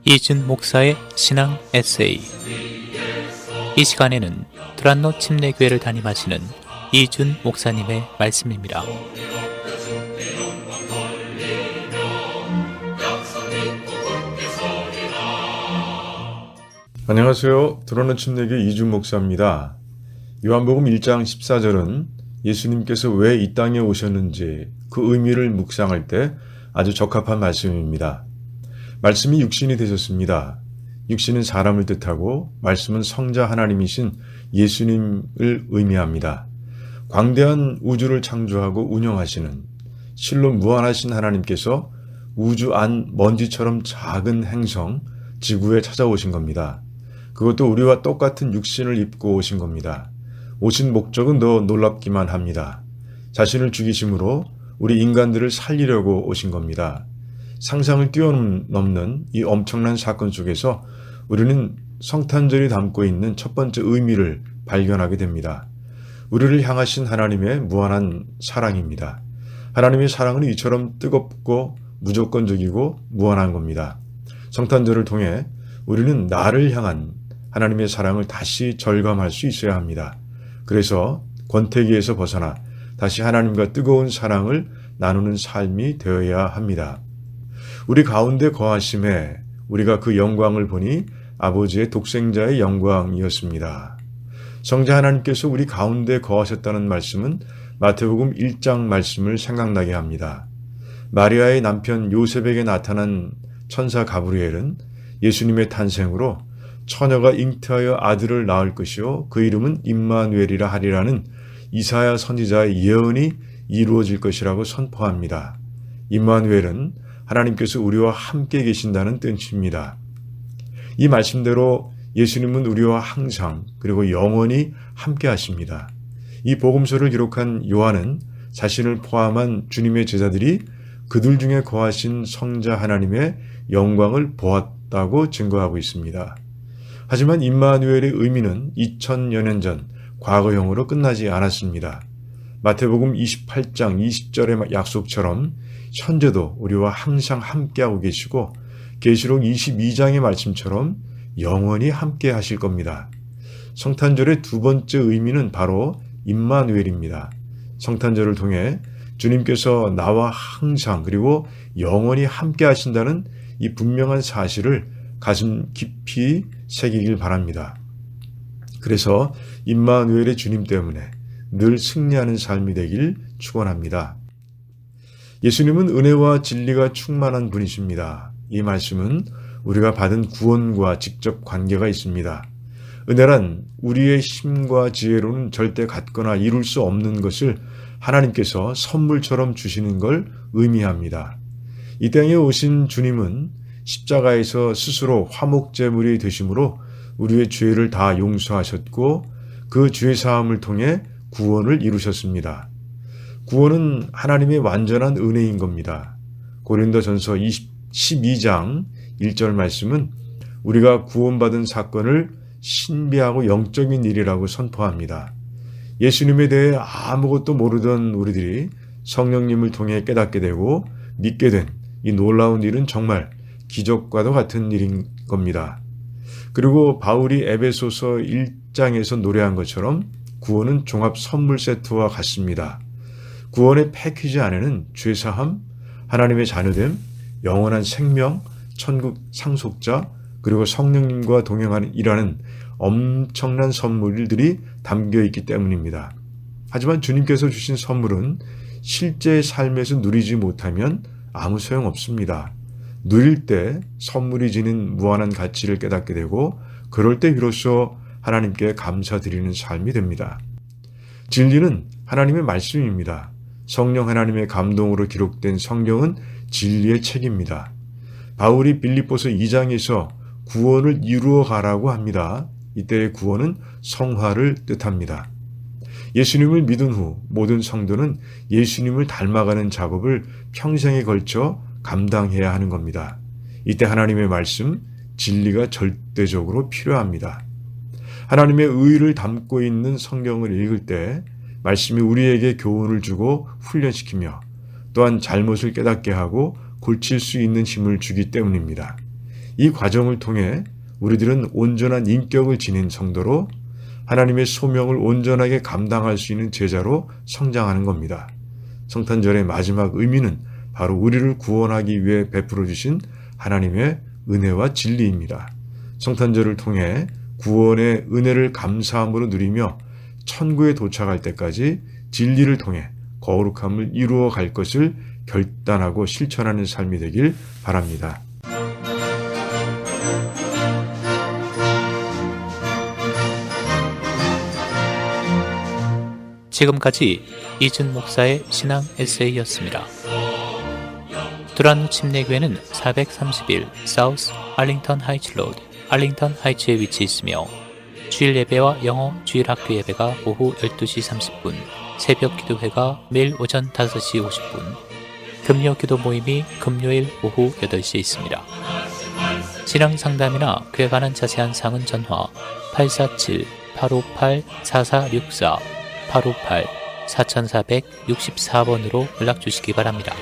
이준 목사의 신앙 에세이. 이 시간에는 두란노 침례교회를 담임하시는 이준 목사님의 말씀입니다. 안녕하세요. 두란노 침례교회 이준 목사입니다. 요한복음 1장 14절은 예수님께서 왜 이 땅에 오셨는지 그 의미를 묵상할 때 아주 적합한 말씀입니다. 말씀이 육신이 되셨습니다. 육신은 사람을 뜻하고 말씀은 성자 하나님이신 예수님을 의미합니다. 광대한 우주를 창조하고 운영하시는 실로 무한하신 하나님께서 우주 안 먼지처럼 작은 행성 지구에 찾아오신 겁니다. 그것도 우리와 똑같은 육신을 입고 오신 겁니다. 오신 목적은 더 놀랍기만 합니다. 자신을 죽이심으로 우리 인간들을 살리려고 오신 겁니다. 상상을 뛰어넘는 이 엄청난 사건 속에서 우리는 성탄절이 담고 있는 첫 번째 의미를 발견하게 됩니다. 우리를 향하신 하나님의 무한한 사랑입니다. 하나님의 사랑은 이처럼 뜨겁고 무조건적이고 무한한 겁니다. 성탄절을 통해 우리는 나를 향한 하나님의 사랑을 다시 절감할 수 있어야 합니다. 그래서 권태기에서 벗어나 다시 하나님과 뜨거운 사랑을 나누는 삶이 되어야 합니다. 우리 가운데 거하심에 우리가 그 영광을 보니 아버지의 독생자의 영광이었습니다. 성자 하나님께서 우리 가운데 거하셨다는 말씀은 마태복음 1장 말씀을 생각나게 합니다. 마리아의 남편 요셉에게 나타난 천사 가브리엘은 예수님의 탄생으로 처녀가 잉태하여 아들을 낳을 것이요 그 이름은 임마누엘이라 하리라는 이사야 선지자의 예언이 이루어질 것이라고 선포합니다. 임마누엘은 하나님께서 우리와 함께 계신다는 뜻입니다. 이 말씀대로 예수님은 우리와 항상 그리고 영원히 함께 하십니다. 이 복음서를 기록한 요한은 자신을 포함한 주님의 제자들이 그들 중에 거하신 성자 하나님의 영광을 보았다고 증거하고 있습니다. 하지만 임마누엘의 의미는 2000여 년 전 과거형으로 끝나지 않았습니다. 마태복음 28장 20절의 약속처럼 현재도 우리와 항상 함께하고 계시고 계시록 22장의 말씀처럼 영원히 함께 하실 겁니다. 성탄절의 두 번째 의미는 바로 임마누엘입니다. 성탄절을 통해 주님께서 나와 항상 그리고 영원히 함께 하신다는 이 분명한 사실을 가슴 깊이 새기길 바랍니다. 그래서 임마누엘의 주님 때문에 늘 승리하는 삶이 되길 축원합니다. 예수님은 은혜와 진리가 충만한 분이십니다. 이 말씀은 우리가 받은 구원과 직접 관계가 있습니다. 은혜란 우리의 힘과 지혜로는 절대 갖거나 이룰 수 없는 것을 하나님께서 선물처럼 주시는 걸 의미합니다. 이 땅에 오신 주님은 십자가에서 스스로 화목제물이 되심으로 우리의 죄를 다 용서하셨고 그 죄사함을 통해 구원을 이루셨습니다. 구원은 하나님의 완전한 은혜인 겁니다. 고린도전서 12장 1절 말씀은 우리가 구원받은 사건을 신비하고 영적인 일이라고 선포합니다. 예수님에 대해 아무것도 모르던 우리들이 성령님을 통해 깨닫게 되고 믿게 된 이 놀라운 일은 정말 기적과도 같은 일인 겁니다. 그리고 바울이 에베소서 1장에서 노래한 것처럼 구원은 종합 선물 세트와 같습니다. 구원의 패키지 안에는 죄사함, 하나님의 자녀됨, 영원한 생명, 천국 상속자, 그리고 성령님과 동행하는 이라는 엄청난 선물들이 담겨 있기 때문입니다. 하지만 주님께서 주신 선물은 실제 삶에서 누리지 못하면 아무 소용없습니다. 누릴 때 선물이 지닌 무한한 가치를 깨닫게 되고 그럴 때 비로소 하나님께 감사드리는 삶이 됩니다. 진리는 하나님의 말씀입니다. 성령 하나님의 감동으로 기록된 성경은 진리의 책입니다. 바울이 빌립보서 2장에서 구원을 이루어 가라고 합니다. 이때의 구원은 성화를 뜻합니다. 예수님을 믿은 후 모든 성도는 예수님을 닮아가는 작업을 평생에 걸쳐 감당해야 하는 겁니다. 이때 하나님의 말씀, 진리가 절대적으로 필요합니다. 하나님의 의를 담고 있는 성경을 읽을 때 말씀이 우리에게 교훈을 주고 훈련시키며 또한 잘못을 깨닫게 하고 고칠 수 있는 힘을 주기 때문입니다. 이 과정을 통해 우리들은 온전한 인격을 지닌 성도로 하나님의 소명을 온전하게 감당할 수 있는 제자로 성장하는 겁니다. 성탄절의 마지막 의미는 바로 우리를 구원하기 위해 베풀어 주신 하나님의 은혜와 진리입니다. 성탄절을 통해 구원의 은혜를 감사함으로 누리며 천국에 도착할 때까지 진리를 통해 거룩함을 이루어 갈 것을 결단하고 실천하는 삶이 되길 바랍니다. 지금까지 이준 목사의 신앙 에세이였습니다. 두란노 침례교회는 431 사우스 알링턴 하이츠 로드, 알링턴 하이츠에 위치해 있으며 주일 예배와 영어 주일 학교 예배가 오후 12시 30분, 새벽 기도회가 매일 오전 5시 50분, 금요 기도 모임이 금요일 오후 8시에 있습니다. 신앙 상담이나 그에 관한 자세한 사항은 전화 847-858-4464, 858-4464번으로 연락 주시기 바랍니다.